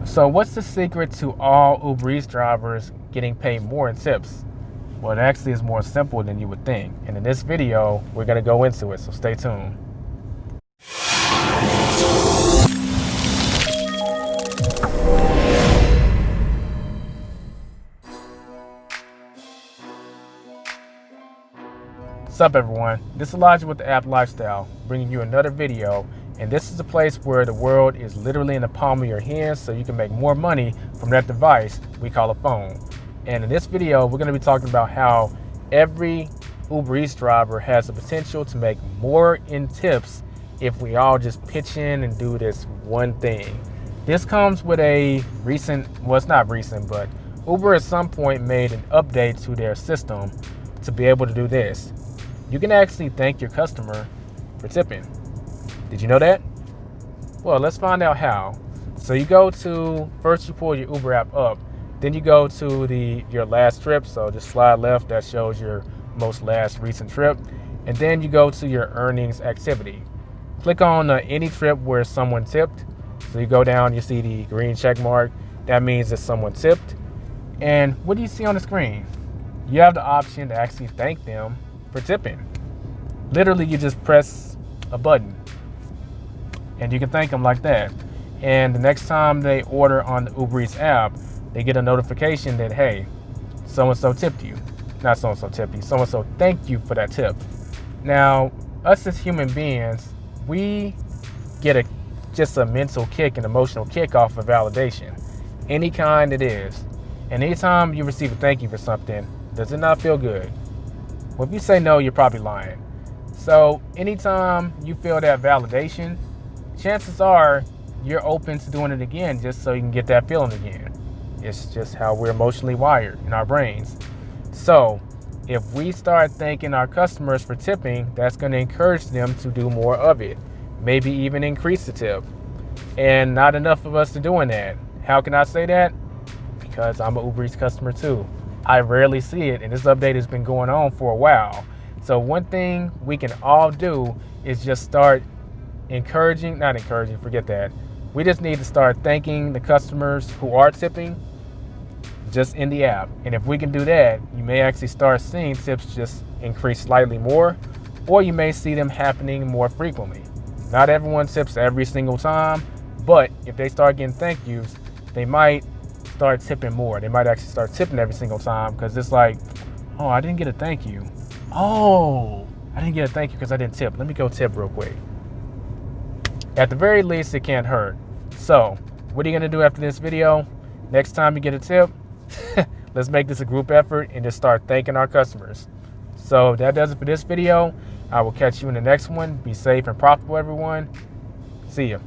So what's the secret to all Uber Eats drivers getting paid more in tips? Well, it actually is more simple than you would think. And in this video, we're going to go into it, so stay tuned. What's up, everyone? This is Elijah with the App Lifestyle, bringing you another video. And this is a place where the world is literally in the palm of your hands, so you can make more money from that device we call a phone. And in this video, we're going to be talking about how every Uber Eats driver has the potential to make more in tips if we all just pitch in and do this one thing. This comes with a recent, well, it's not recent, but Uber at some point made an update to their system to be able to do this. You can actually thank your customer for tipping. Did you know that? Well, let's find out how. So you go to, first you pull your Uber app up, then you go to your last trip. So just slide left, that shows your most last recent trip. And then you go to your earnings activity. Click on any trip where someone tipped. So you go down, you see the green check mark. That means that someone tipped. And what do you see on the screen? You have the option to actually thank them for tipping. Literally, you just press a button and you can thank them like that. And the next time they order on the Uber Eats app, they get a notification that, hey, so-and-so tipped you. Not so-and-so tipped you, so-and-so thanked you for that tip. Now, us as human beings, we get just a mental kick, an emotional kick off of validation, any kind it is. And anytime you receive a thank you for something, does it not feel good? Well, if you say no, you're probably lying. So anytime you feel that validation, chances are you're open to doing it again just so you can get that feeling again. It's just how we're emotionally wired in our brains. So if we start thanking our customers for tipping, that's going to encourage them to do more of it, maybe even increase the tip. And not enough of us are doing that. How can I say that? Because I'm an Uber Eats customer too. I rarely see it, and this update has been going on for a while. So one thing we can all do is just start forget that. We just need to start thanking the customers who are tipping just in the app. And if we can do that, you may actually start seeing tips just increase slightly more, or you may see them happening more frequently. Not everyone tips every single time, but if they start getting thank yous, they might start tipping more. They might actually start tipping every single time because it's like, oh, I didn't get a thank you. Oh, I didn't get a thank you because I didn't tip. Let me go tip real quick. At the very least, it can't hurt. So what are you going to do after this video? Next time you get a tip, let's make this a group effort and just start thanking our customers. So that does it for this video. I will catch you in the next one. Be safe and profitable, everyone. See ya.